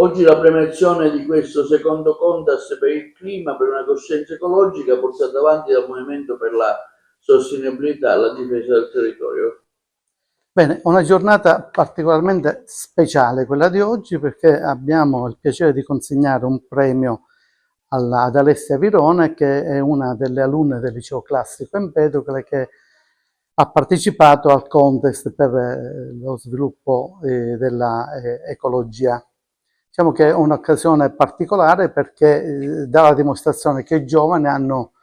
Oggi la premiazione di questo secondo contest per il clima, per una coscienza ecologica, portata avanti dal Movimento per la Sostenibilità e la Difesa del Territorio. Bene, una giornata particolarmente speciale quella di oggi, perché abbiamo il piacere di consegnare un premio ad Alessia Virone, che è una delle alunne del liceo classico Empedocle, che ha partecipato al contest per lo sviluppo della ecologia. Diciamo che è un'occasione particolare perché dà la dimostrazione che i giovani hanno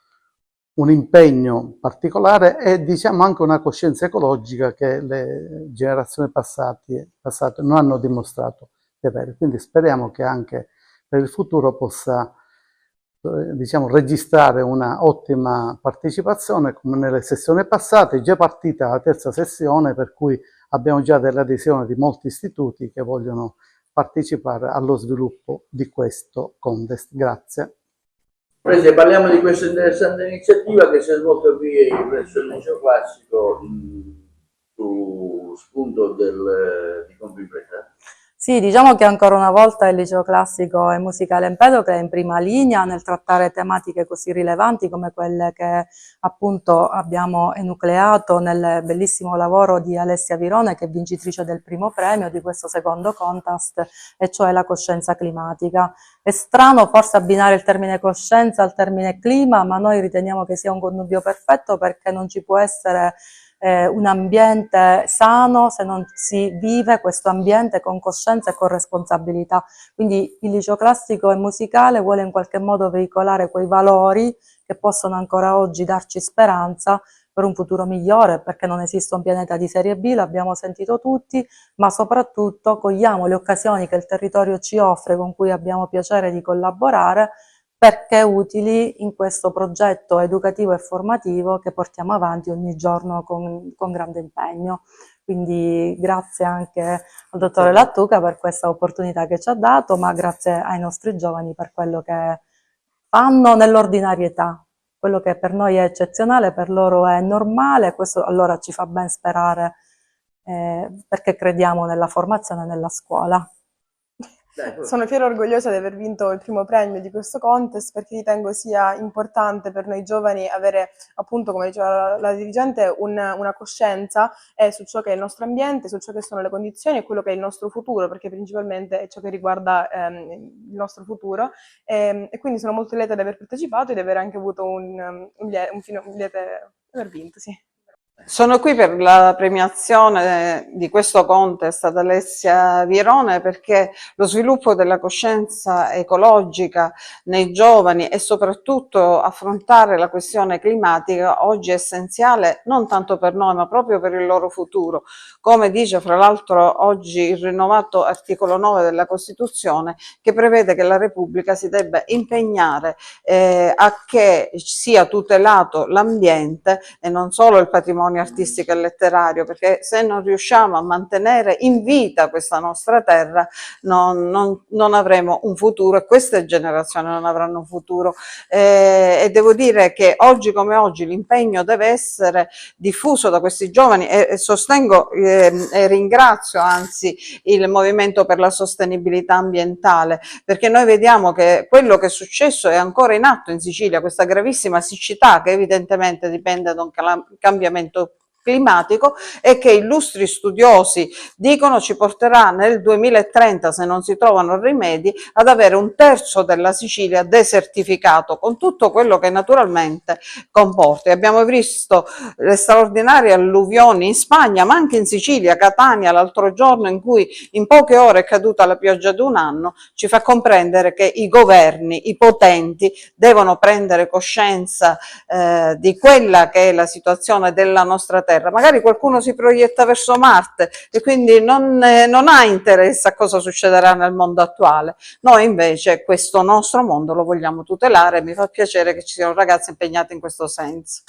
un impegno particolare e diciamo anche una coscienza ecologica che le generazioni passate non hanno dimostrato di avere. Quindi speriamo che anche per il futuro possa diciamo, registrare una ottima partecipazione come nelle sessioni passate. È già partita la terza sessione, per cui abbiamo già delle adesioni di molti istituti che vogliono partecipare allo sviluppo di questo contest. Grazie. Presidente, parliamo di questa interessante iniziativa che si è svolta qui presso il liceo classico su spunto di Confimpresa. Sì, diciamo che ancora una volta il liceo classico e musicale Empedocle è in prima linea nel trattare tematiche così rilevanti come quelle che appunto abbiamo enucleato nel bellissimo lavoro di Alessia Virone, che è vincitrice del primo premio di questo secondo contest, e cioè la coscienza climatica. È strano forse abbinare il termine coscienza al termine clima, ma noi riteniamo che sia un connubio perfetto, perché non ci può essere un ambiente sano se non si vive questo ambiente con coscienza e con responsabilità. Quindi il liceo classico e musicale vuole in qualche modo veicolare quei valori che possono ancora oggi darci speranza per un futuro migliore, perché non esiste un pianeta di serie B, l'abbiamo sentito tutti, ma soprattutto cogliamo le occasioni che il territorio ci offre, con cui abbiamo piacere di collaborare, perché utili in questo progetto educativo e formativo che portiamo avanti ogni giorno con grande impegno. Quindi grazie anche al dottore Lattuca per questa opportunità che ci ha dato, ma grazie ai nostri giovani per quello che fanno nell'ordinarietà. Quello che per noi è eccezionale, per loro è normale, questo allora ci fa ben sperare, perché crediamo nella formazione e nella scuola. Sono fiera e orgogliosa di aver vinto il primo premio di questo contest, perché ritengo sia importante per noi giovani avere, appunto, come diceva la dirigente, una coscienza su ciò che è il nostro ambiente, su ciò che sono le condizioni e quello che è il nostro futuro, perché principalmente è ciò che riguarda il nostro futuro. E quindi sono molto lieta di aver partecipato e di aver anche avuto un lieto aver vinto, sì. Sono qui per la premiazione di questo contest ad Alessia Virone, perché lo sviluppo della coscienza ecologica nei giovani e soprattutto affrontare la questione climatica oggi è essenziale, non tanto per noi ma proprio per il loro futuro. Come dice fra l'altro oggi il rinnovato articolo 9 della Costituzione, che prevede che la Repubblica si debba impegnare a che sia tutelato l'ambiente e non solo il patrimonio artistico e letterario, perché se non riusciamo a mantenere in vita questa nostra terra non avremo un futuro, e queste generazioni non avranno un futuro. E devo dire che oggi come oggi l'impegno deve essere diffuso da questi giovani, e sostengo e ringrazio anzi il Movimento per la Sostenibilità Ambientale, perché noi vediamo che quello che è successo è ancora in atto in Sicilia, questa gravissima siccità che evidentemente dipende da un cambiamento climatico, e che illustri studiosi dicono ci porterà nel 2030, se non si trovano rimedi, ad avere un terzo della Sicilia desertificato, con tutto quello che naturalmente comporta. Abbiamo visto le straordinarie alluvioni in Spagna, ma anche in Sicilia, Catania l'altro giorno, in cui in poche ore è caduta la pioggia di un anno. Ci fa comprendere che i governi, i potenti, devono prendere coscienza di quella che è la situazione della nostra terra. Magari qualcuno si proietta verso Marte e quindi non ha interesse a cosa succederà nel mondo attuale. Noi invece questo nostro mondo lo vogliamo tutelare, e mi fa piacere che ci siano ragazzi impegnati in questo senso.